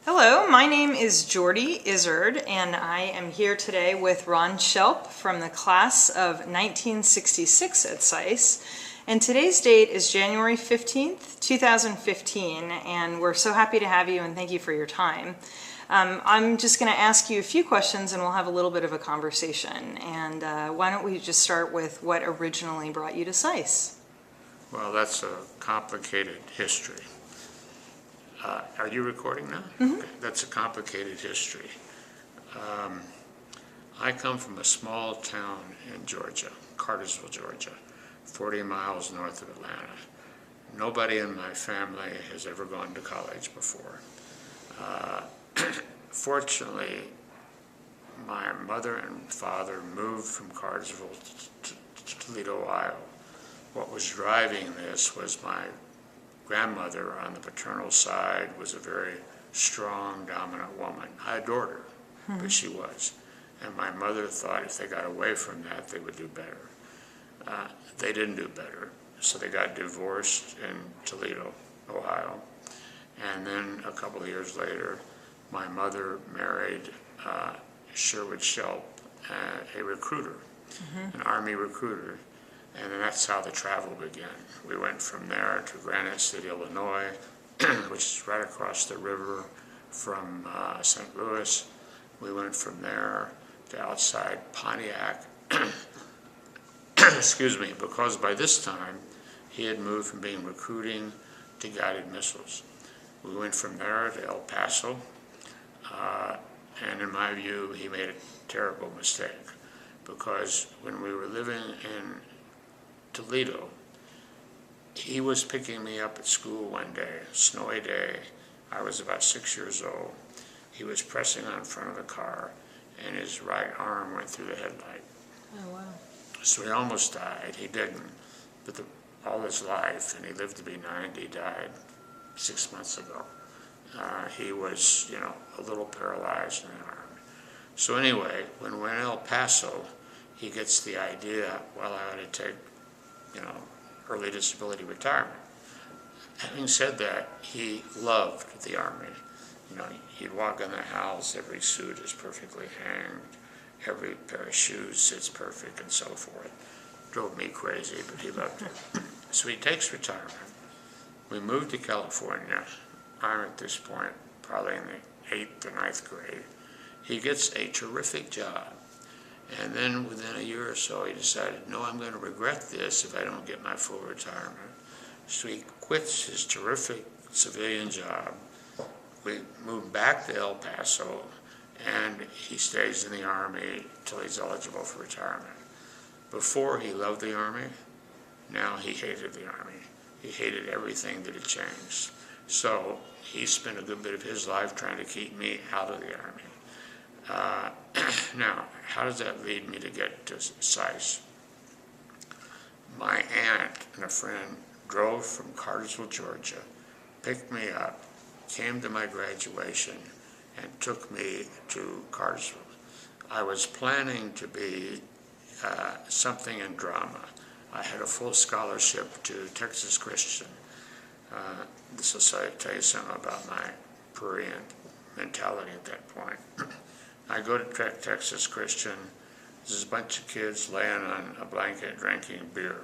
Hello, my name is Jordy Izzard, and I am here today with Ron Shelp from the class of 1966 at SAIS. And today's date is January 15th, 2015, and we're so happy to have you and thank you for your time. I'm just going to ask you a few questions and we'll have a little bit of a conversation. And why don't we just start with what originally brought you to SAIS? Well, that's a complicated history. Are you recording now? Mm-hmm. Okay. That's a complicated history. I come from a small town in Georgia, Cartersville, Georgia, 40 miles north of Atlanta. Nobody in my family has ever gone to college before. Fortunately, my mother and father moved from Cartersville to Toledo, Ohio. What was driving this was my grandmother on the paternal side was a very strong, dominant woman. I adored her, but she was. And my mother thought if they got away from that, they would do better. They didn't do better, so they got divorced in Toledo, Ohio. And then a couple of years later, my mother married Sherwood Shelp, a recruiter, an Army recruiter. And then that's how the travel began. We went from there to Granite City, Illinois, which is right across the river from St. Louis. We went from there to outside Pontiac, excuse me, because by this time he had moved from being recruiting to guided missiles. We went from there to El Paso, and in my view, he made a terrible mistake, because when we were living in Toledo, he was picking me up at school one day, a snowy day. I was about 6 years old. He was pressing on front of the car, and his right arm went through the headlight. Oh, wow. So he almost died. He didn't, but all his life, and he lived to be 90, he died 6 months ago. He was, a little paralyzed in the arm. So anyway, when we're in El Paso, he gets the idea, well, I ought to take early disability retirement. Having said that, he loved the Army. He'd walk in the house, every suit is perfectly hanged, every pair of shoes sits perfect, and so forth. Drove me crazy, but he loved it. So he takes retirement. We moved to California. I'm at this point probably in the 8th or 9th grade. He gets a terrific job. And then within a year or so, he decided, no, I'm going to regret this if I don't get my full retirement. So he quits his terrific civilian job. We move back to El Paso, and he stays in the Army till he's eligible for retirement. Before, he loved the Army. Now he hated the Army. He hated everything that had changed. So he spent a good bit of his life trying to keep me out of the Army. Now, how does that lead me to get to SAIS? My aunt and a friend drove from Cartersville, Georgia, picked me up, came to my graduation, and took me to Cartersville. I was planning to be something in drama. I had a full scholarship to Texas Christian. This will tell you something about my prurient mentality at that point. I go to Texas Christian. There's a bunch of kids laying on a blanket drinking beer.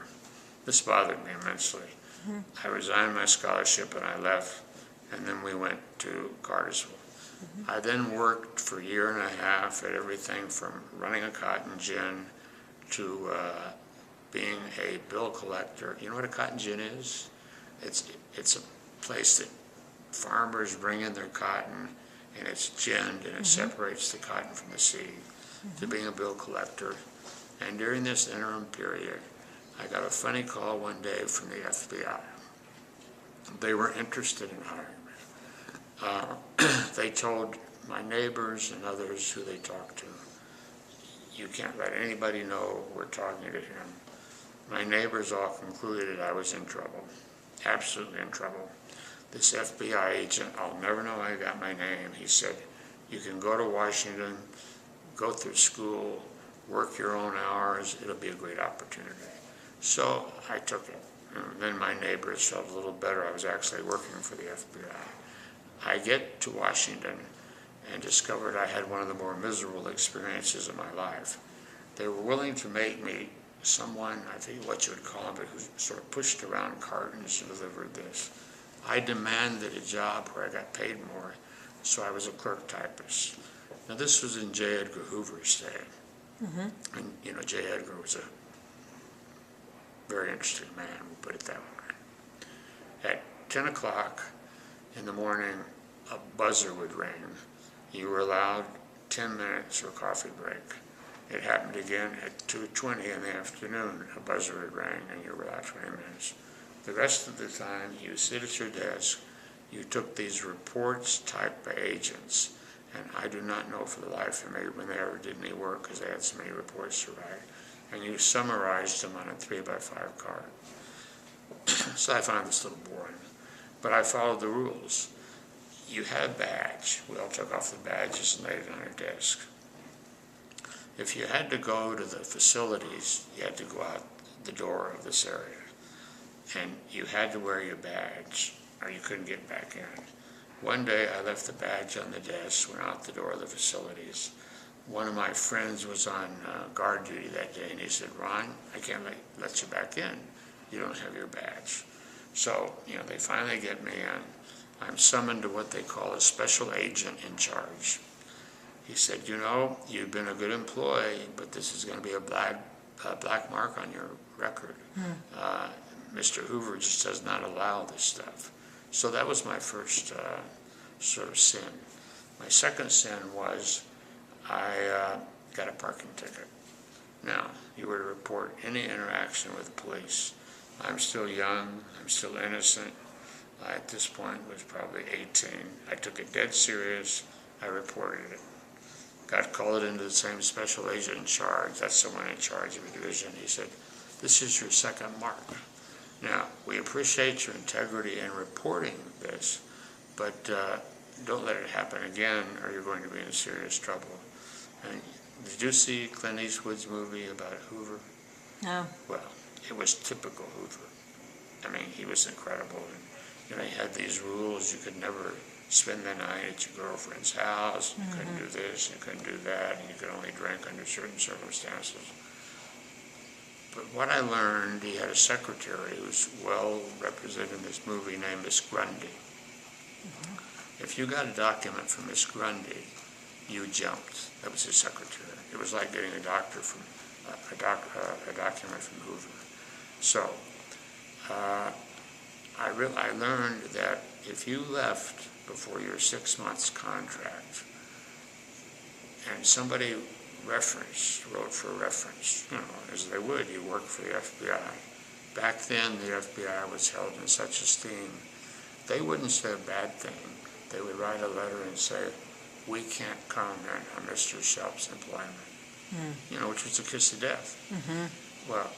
This bothered me immensely. I resigned my scholarship and I left, and then we went to Cartersville. I then worked for a year and a half at everything from running a cotton gin to being a bill collector. You know what a cotton gin is? It's a place that farmers bring in their cotton, and it's ginned, and it separates the cotton from the seed, to being a bill collector. And during this interim period, I got a funny call one day from the FBI. They were interested in hiring me. They told my neighbors and others who they talked to, you can't let anybody know we're talking to him. My neighbors all concluded I was in trouble, absolutely in trouble. This FBI agent, I'll never know how he got my name, he said, you can go to Washington, go through school, work your own hours, it'll be a great opportunity. So I took it. And then my neighbors felt a little better. I was actually working for the FBI. I get to Washington and discovered I had one of the more miserable experiences of my life. They were willing to make me someone, I think what you would call him, but who sort of pushed around cartons and delivered this. I demanded a job where I got paid more, so I was a clerk typist. Now this was in J. Edgar Hoover's day. And you know, J. Edgar was a very interesting man, we'll put it that way. At 10 o'clock in the morning, a buzzer would ring. You were allowed 10 minutes for a coffee break. It happened again at 2:20 in the afternoon. A buzzer would ring and you were allowed 20 minutes. The rest of the time, you sit at your desk, you took these reports typed by agents, and I do not know for the life of me when they ever did any work because they had so many reports to write, and you summarized them on a 3x5 card. So I found this a little boring, but I followed the rules. You had a badge. We all took off the badges and laid it on our desk. If you had to go to the facilities, you had to go out the door of this area. And you had to wear your badge or you couldn't get back in. One day I left the badge on the desk, went out the door of the facilities. One of my friends was on guard duty that day and he said, "Ron, I can't let you back in. You don't have your badge." So, you know, they finally get me in. I'm summoned to what they call a special agent in charge. He said, "You know, you've been a good employee, but this is going to be a black mark on your record. Mr. Hoover just does not allow this stuff." So that was my first sort of sin. My second sin was I got a parking ticket. Now, you were to report any interaction with the police. I'm still young, I'm still innocent. I, at this point, was probably 18. I took it dead serious, I reported it. Got called into the same special agent in charge, that's the one in charge of a division. He said, "This is your second mark. Now, we appreciate your integrity in reporting this, but don't let it happen again or you're going to be in serious trouble." And did you see Clint Eastwood's movie about Hoover? No. Well, it was typical Hoover. I mean, he was incredible. And, you know, he had these rules. You could never spend the night at your girlfriend's house. You couldn't do this, you couldn't do that, and you could only drink under certain circumstances. But what I learned, he had a secretary who's well represented in this movie named Miss Grundy. If you got a document from Miss Grundy, you jumped. That was his secretary. It was like getting a document from Hoover. So I learned that if you left before your 6 months contract and somebody wrote for a reference, you know, as they would, you work for the FBI. Back then, the FBI was held in such esteem. They wouldn't say a bad thing. They would write a letter and say, "We can't comment on Mr. Shelp's employment." You know, which was a kiss of death. Well,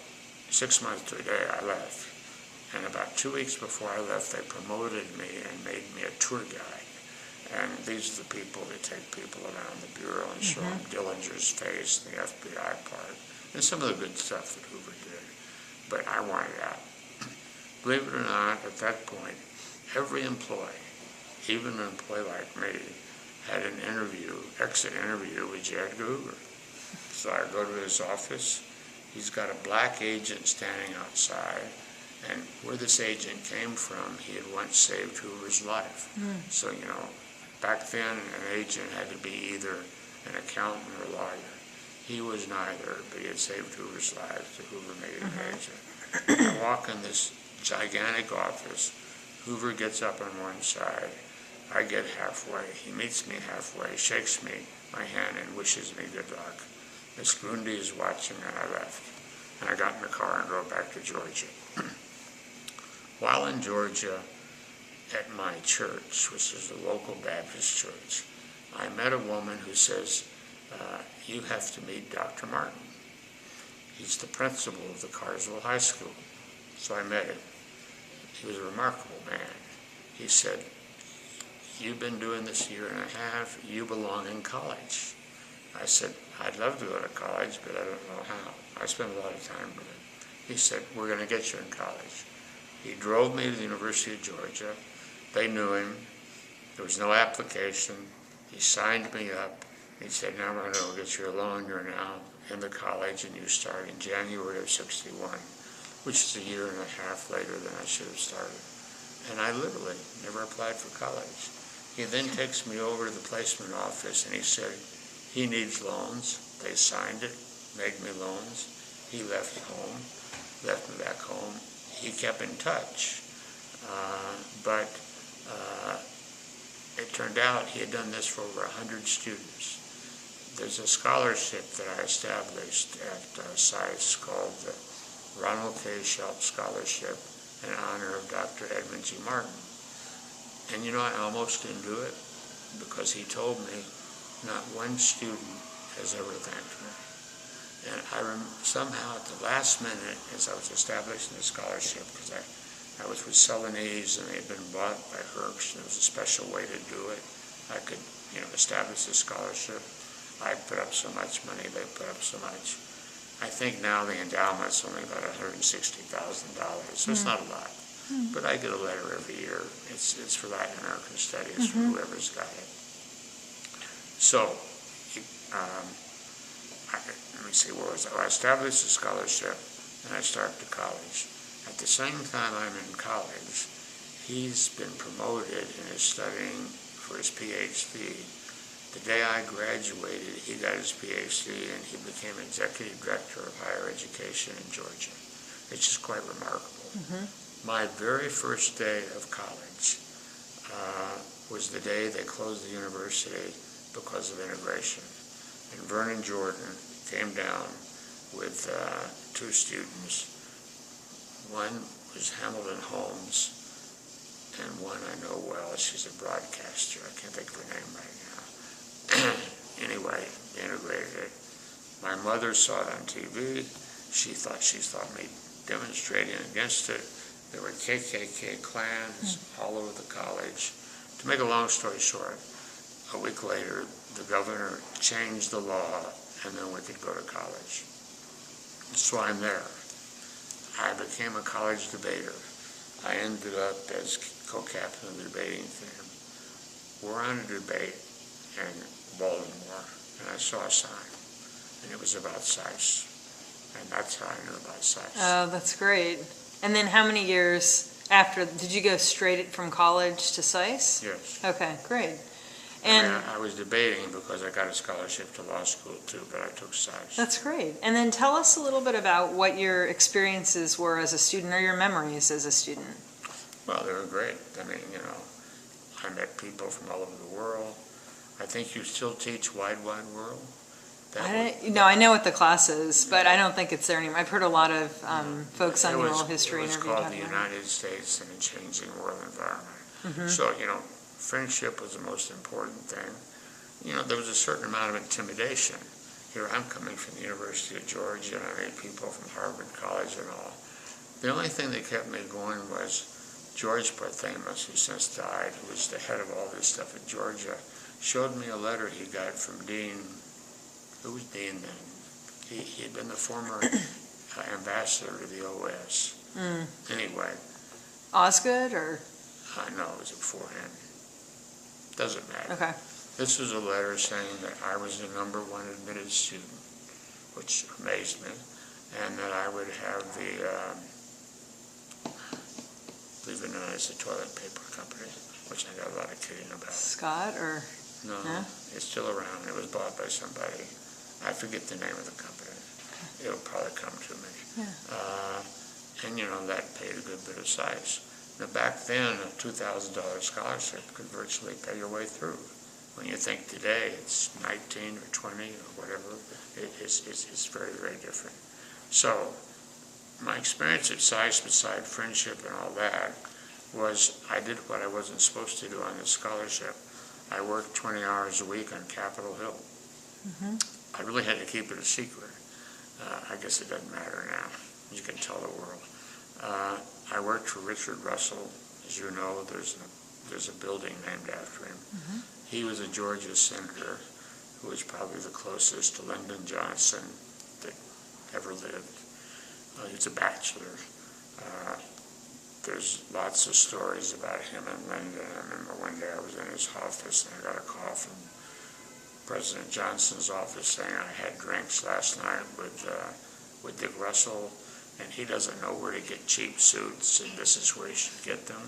6 months to a day, I left. And about 2 weeks before I left, they promoted me and made me a tour guide. And these are the people that take people around the Bureau and show them Dillinger's face, the FBI part, and some of the good stuff that Hoover did. But I wanted out. Believe it or not, at that point, every employee, even an employee like me, had an exit interview with J. Edgar Hoover. So I go to his office. He's got a black agent standing outside. And where this agent came from, he had once saved Hoover's life. So, you know, back then, an agent had to be either an accountant or a lawyer. He was neither, but he had saved Hoover's life, so Hoover made him an agent. I walk in this gigantic office. Hoover gets up on one side. I get halfway. He meets me halfway, shakes my hand, and wishes me good luck. Miss Grundy is watching, and I left. And I got in the car and drove back to Georgia. While in Georgia, at my church, which is the local Baptist church, I met a woman who says, "You have to meet Dr. Martin. He's the principal of the Carswell High School." So I met him. He was a remarkable man. He said, "You've been doing this 1.5 years, you belong in college." I said, "I'd love to go to college, but I don't know how." I spent a lot of time with him. He said, "We're going to get you in college." He drove me to the University of Georgia. They knew him. There was no application. He signed me up. He said, now we're going to get you a loan. You're now in the college and you start in January of '61, which is a year and a half later than I should have started. And I literally never applied for college. He then takes me over to the placement office and he said, he needs loans. They signed it, made me loans. He left me back home. He kept in touch. But it turned out he had done this for over 100 students. There's a scholarship that I established at SAIS called the Ron Shelp Scholarship in honor of Dr. Edmund G. Martin. And you know, I almost didn't do it because he told me not one student has ever thanked me. And somehow at the last minute, as I was establishing the scholarship, because I was with Celanese and they had been bought by Herx, and there was a special way to do it. I could, establish the scholarship. I put up so much money, they put up so much. I think now the endowment's only about $160,000, so it's not a lot. But I get a letter every year. It's for Latin American Studies, for whoever's got it. So, let me see, where was I? I established the scholarship, and I started to college. At the same time I'm in college, he's been promoted and is studying for his PhD. The day I graduated, he got his PhD and he became executive director of higher education in Georgia. It's just quite remarkable. My very first day of college was the day they closed the university because of integration. And Vernon Jordan came down with 2 students. One was Hamilton Holmes, and one I know well. She's a broadcaster. I can't think of her name right now. Anyway, integrated it. My mother saw it on TV. She saw me demonstrating against it. There were KKK clans all over the college. To make a long story short, a week later, the governor changed the law, and then we could go to college. So I'm there. I became a college debater. I ended up as co-captain of the debating team. We're on a debate in Baltimore, and I saw a sign, and it was about SAIS, and that's how I knew about SAIS. Oh, that's great. And then how many years after, did you go straight from college to SAIS? Yes. Okay, great. And And I was debating because I got a scholarship to law school too, but I took SAIS. that's great. And then tell us a little bit about what your experiences were as a student or your memories as a student. Well, they were great. I mean, I met people from all over the world. I think you still teach Wide World? I know what the class is, but I don't think it's there anymore. I've heard a lot of folks on the oral history It was interview called talking The about it. United States in a Changing World Environment. So, friendship was the most important thing. There was a certain amount of intimidation. Here I'm coming from the University of Georgia, and I met people from Harvard College and all. The only thing that kept me going was George Parthemus, who since died, who was the head of all this stuff at Georgia, showed me a letter he got from Dean. Who was Dean then? He had been the former ambassador to the OS. Anyway. Osgood or? No, it was before him. Doesn't matter. Okay. This was a letter saying that I was the #1 admitted student, which amazed me, and that I would have believe it or not, it's a toilet paper company, which I got a lot of kidding about. Scott or? No, it's still around. It was bought by somebody. I forget the name of the company. It'll probably come to me. Yeah. And that paid a good bit of SAIS. Now back then, a $2,000 scholarship could virtually pay your way through. When you think today it's 19 or 20 or whatever, it's very, very different. So my experience at SAIS, beside friendship and all that, was I did what I wasn't supposed to do on the scholarship. I worked 20 hours a week on Capitol Hill. I really had to keep it a secret. I guess it doesn't matter now. You can tell the world. I worked for Richard Russell. As you know, there's a building named after him. He was a Georgia senator who was probably the closest to Lyndon Johnson that ever lived. He was a bachelor. There's lots of stories about him and Lyndon. I remember one day I was in his office, and I got a call from President Johnson's office saying I had drinks last night with Dick Russell, and he doesn't know where to get cheap suits, and this is where he should get them.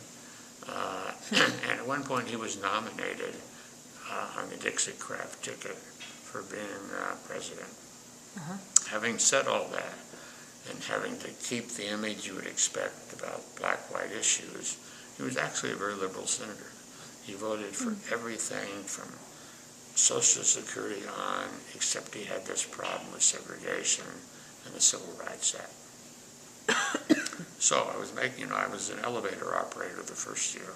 And at one point he was nominated on the Dixie Craft ticket for being president. Having said all that, and having to keep the image you would expect about black-white issues, he was actually a very liberal senator. He voted for everything from Social Security on, except he had this problem with segregation and the Civil Rights Act. So I was I was an elevator operator the first year,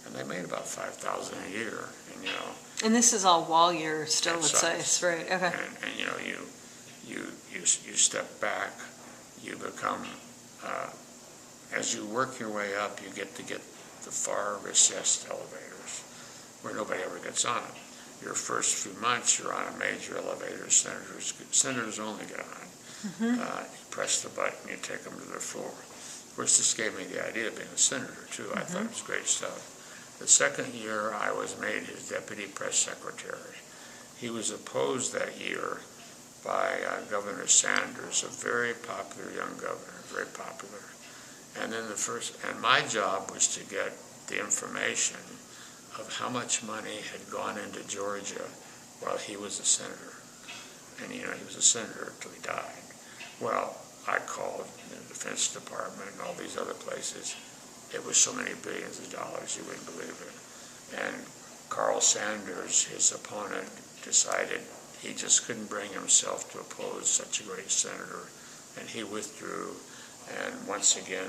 and they made about $5,000 a year, and And this is all while you're still with SAIS. SAIS, right? Okay. And you step back, you become, as you work your way up, you get the far recessed elevators where nobody ever gets on them. Your first few months, you're on a major elevator. Senators only get on. You press the button, you take them to the floor. Of course, this gave me the idea of being a senator, too. I thought it was great stuff. The second year, I was made his deputy press secretary. He was opposed that year by Governor Sanders, a very popular young governor, very popular. And then my job was to get the information of how much money had gone into Georgia while he was a senator. And he was a senator until he died. Well, I called the Defense Department and all these other places. It was so many billions of dollars, you wouldn't believe it. And Carl Sanders, his opponent, decided he just couldn't bring himself to oppose such a great senator, and he withdrew. And once again,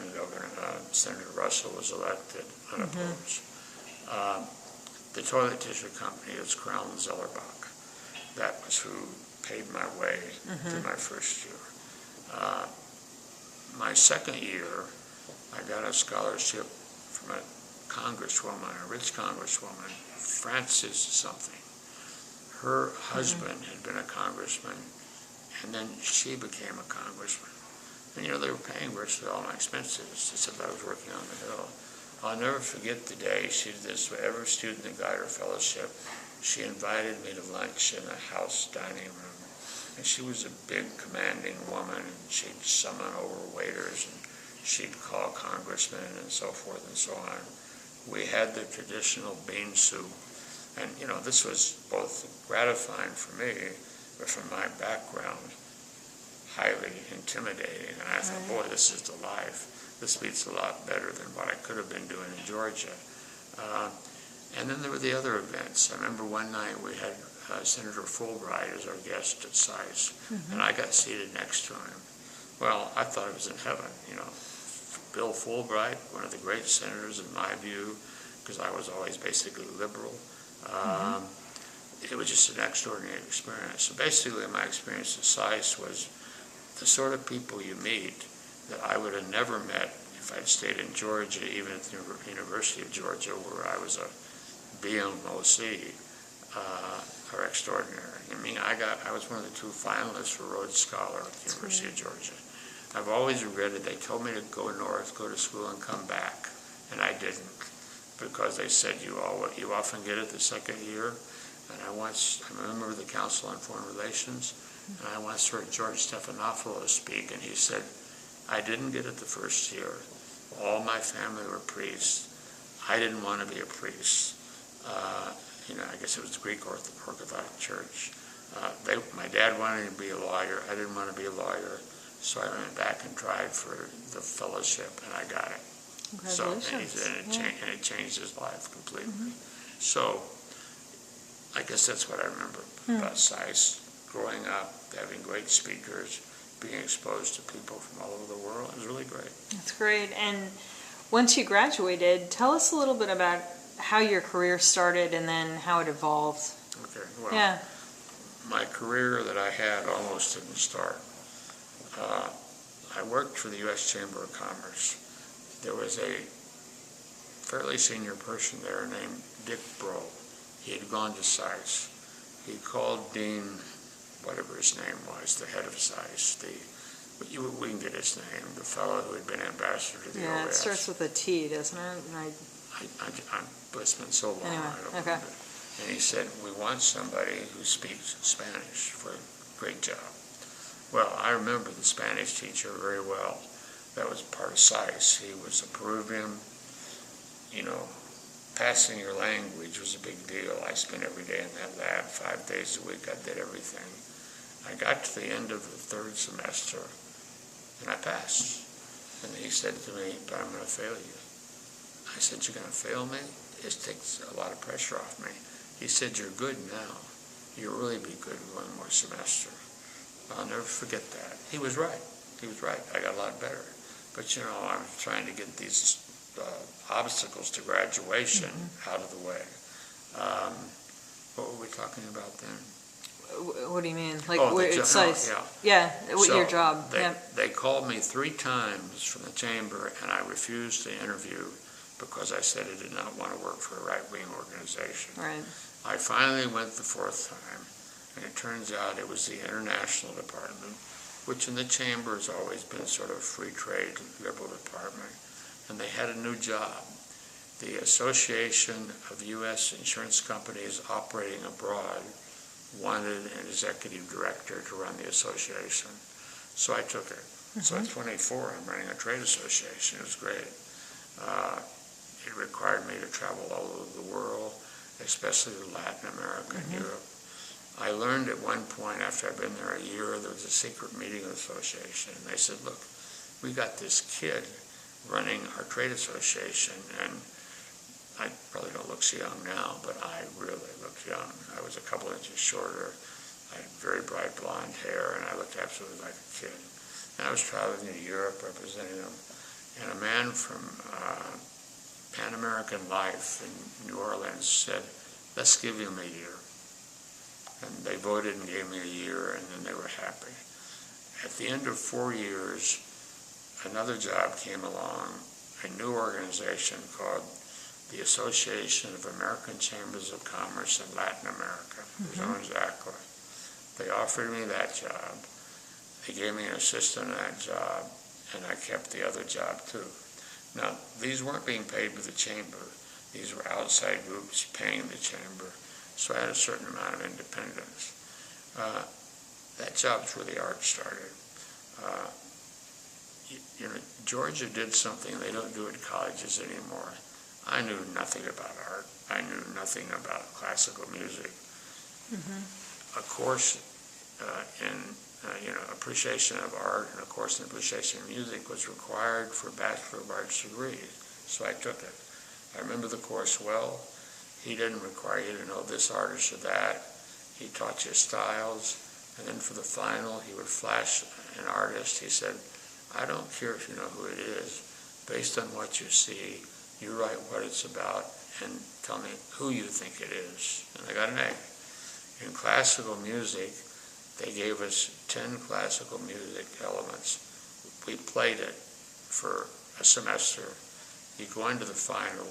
Senator Russell was elected unopposed. The toilet tissue company is Crown Zellerbach. That was who paid my way through my first year. My second year, I got a scholarship from a congresswoman, a rich congresswoman, Frances something. Her husband had been a congressman, and then she became a congressman. And they were paying virtually all my expenses, except I was working on the Hill. I'll never forget the day she did this for every student that got her fellowship. She invited me to lunch in a house dining room. And she was a big, commanding woman, and she'd summon over waiters, and she'd call congressmen and so forth and so on. We had the traditional bean soup. And, this was both gratifying for me, but from my background, highly intimidating. And I thought, boy, this is the life. This beats a lot better than what I could have been doing in Georgia. And then there were the other events. I remember one night we had Senator Fulbright as our guest at SAIS, and I got seated next to him. Well, I thought it was in heaven, Bill Fulbright, one of the great senators in my view, because I was always basically liberal. It was just an extraordinary experience. So basically my experience at SAIS was the sort of people you meet that I would have never met if I'd stayed in Georgia, even at the University of Georgia, where I was a BMOC, are extraordinary. I was one of the 2 finalists for Rhodes Scholar at the University of Georgia. I've always regretted they told me to go north, go to school, and come back, and I didn't, because they said you often get it the second year. And I'm a member of the Council on Foreign Relations, and I once heard George Stephanopoulos speak, and he said, I didn't get it the first year. All my family were priests. I didn't want to be a priest. I guess it was the Greek Orthodox Church. My dad wanted to be a lawyer. I didn't want to be a lawyer. So I went back and tried for the fellowship, and I got it. Congratulations. And it changed his life completely. So I guess that's what I remember about SAIS. Growing up, having great speakers, being exposed to people from all over the world. It was really great. That's great. And once you graduated, tell us a little bit about how your career started and then how it evolved. Okay, well, my career that I had almost didn't start. I worked for the U.S. Chamber of Commerce. There was a fairly senior person there named Dick Bro. He had gone to SAIS. He called Dean, whatever his name was, the head of SAIS, we can get his name, the fellow who had been ambassador to the OAS. Yeah, it starts with a T, doesn't it? I'm but it's been so long, Anyway, I don't okay. remember. And he said, we want somebody who speaks Spanish for a great job. Well, I remember the Spanish teacher very well. That was part of SAIS. He was a Peruvian. You know, passing your language was a big deal. I spent every day in that lab, 5 days a week. I did everything. I got to the end of the third semester, and I passed. And he said to me, but I'm going to fail you. I said, you're going to fail me? It takes a lot of pressure off me. He said, you're good now. You'll really be good in one more semester. I'll never forget that. He was right. He was right. I got a lot better. But, you know, I'm trying to get these obstacles to graduation out of the way. What were we talking about then? What do you mean? Like, Oh, where it's SAIS? yeah. What your job? They called me 3 times from the chamber, and I refused to interview because I said I did not want to work for a right-wing organization. Right. I finally went the 4th time, and it turns out it was the international department, which in the chamber has always been sort of free trade, liberal department, and they had a new job. The Association of U.S. Insurance Companies Operating Abroad wanted an executive director to run the association. So I took it. So at 24, I'm running a trade association. It was great. It required me to travel all over the world, especially Latin America and Europe. I learned at one point, after I'd been there a year, there was a secret meeting of the association. And they said, look, we got this kid running our trade association, and I probably don't look so young now, but I really looked young. I was a couple inches shorter. I had very bright blonde hair, and I looked absolutely like a kid. And I was traveling to Europe representing them. And a man from Pan American Life in New Orleans said, let's give him a year. And they voted and gave me a year, and then they were happy. At the end of 4 years, another job came along, a new organization called the Association of American Chambers of Commerce in Latin America. It was known as ACLA. They offered me that job. They gave me an assistant on that job, and I kept the other job too. Now, these weren't being paid by the chamber. These were outside groups paying the chamber, so I had a certain amount of independence. That job's where the art started. You know, Georgia did something they don't do at colleges anymore. I knew nothing about art. I knew nothing about classical music. A course in appreciation of art and a course in appreciation of music was required for a Bachelor of Arts degree, so I took it. I remember the course well. He didn't require you to know this artist or that. He taught you styles, and then for the final, he would flash an artist. He said, I don't care if you know who it is. Based on what you see, you write what it's about and tell me who you think it is. And I got an A. In classical music, they gave us 10 classical music elements. We played it for a semester. You go into the final,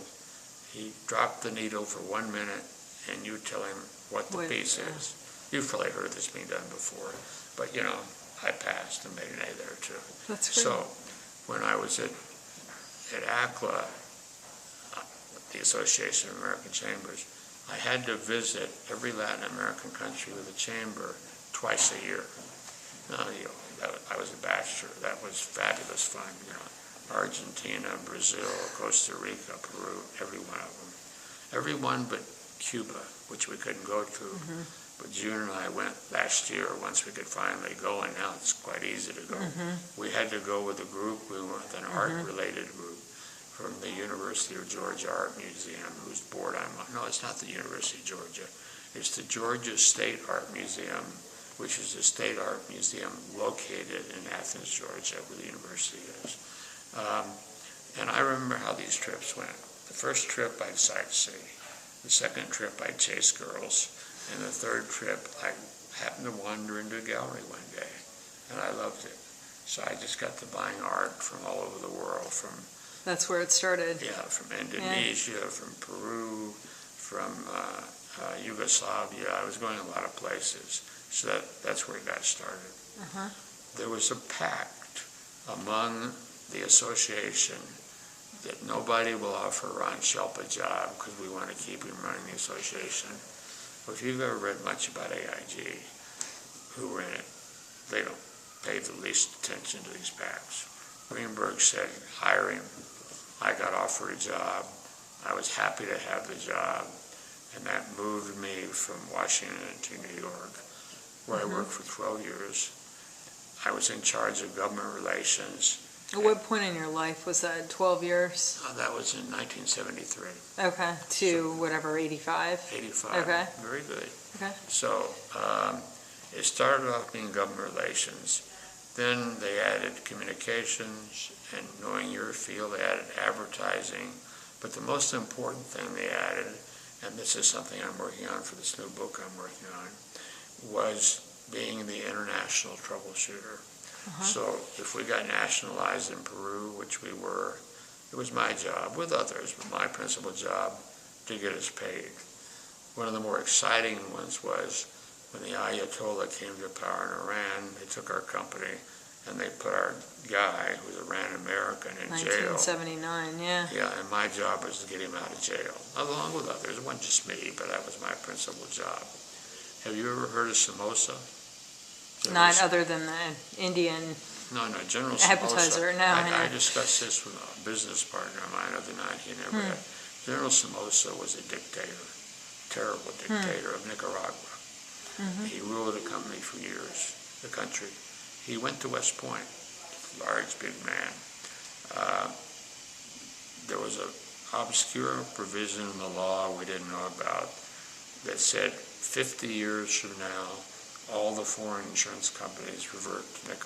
he dropped the needle for 1 minute, and you tell him what the piece is. You've probably heard this being done before, but you know, I passed and made an A there too. That's great. So when I was at ACLA, the Association of American Chambers, I had to visit every Latin American country with a chamber twice a year. Now, you know, I was a bachelor. That was fabulous fun. You know, Argentina, Brazil, Costa Rica, Peru, every one of them. Every one but Cuba, which we couldn't go to. But June and I went last year once we could finally go, and now it's quite easy to go. We had to go with a group. We went with an art-related group from the University of Georgia Art Museum, whose board I'm on. No, it's not the University of Georgia. It's the Georgia State Art Museum, which is a state art museum located in Athens, Georgia, where the university is. And I remember how these trips went. The first trip I'd sightsee. The second trip I'd chase girls. And the third trip I happened to wander into a gallery one day. And I loved it. So I just got to buying art from all over the world, from That's where it started. Yeah, from Indonesia, from Peru, from Yugoslavia. I was going a lot of places. So that's where it got started. There was a pact among the association that nobody will offer Ron Shelp a job because we want to keep him running the association. Well, if you've ever read much about AIG, who ran it, they don't pay the least attention to these PACs. Greenberg said, hire him. I got offered a job. I was happy to have the job, and that moved me from Washington to New York, where I worked for 12 years. I was in charge of government relations. At what point in your life was that? 12 years? That was in 1973. Okay, to whatever, 85? 85. Okay. Very good. Okay. So it started off being government relations. Then they added communications and knowing your field. They added advertising. But the most important thing they added, and this is something I'm working on for this new book I'm working on, was being the international troubleshooter. So if we got nationalized in Peru, which we were, it was my job, with others, but my principal job, to get us paid. One of the more exciting ones was when the Ayatollah came to power in Iran, they took our company and they put our guy, who was an Iran-American, in jail. 1979, yeah. Yeah, and my job was to get him out of jail, along with others. It wasn't just me, but that was my principal job. Have you ever heard of samosa? Not other than the Indian No, General appetizer. Somoza. No, I discussed this with a business partner of mine the other night. He never had. General Somoza was a dictator, terrible dictator of Nicaragua. He ruled the company for years, the country. He went to West Point, large, big man. There was an obscure provision in the law we didn't know about that said 50 years from now, all the foreign insurance companies revert to Nicaragua.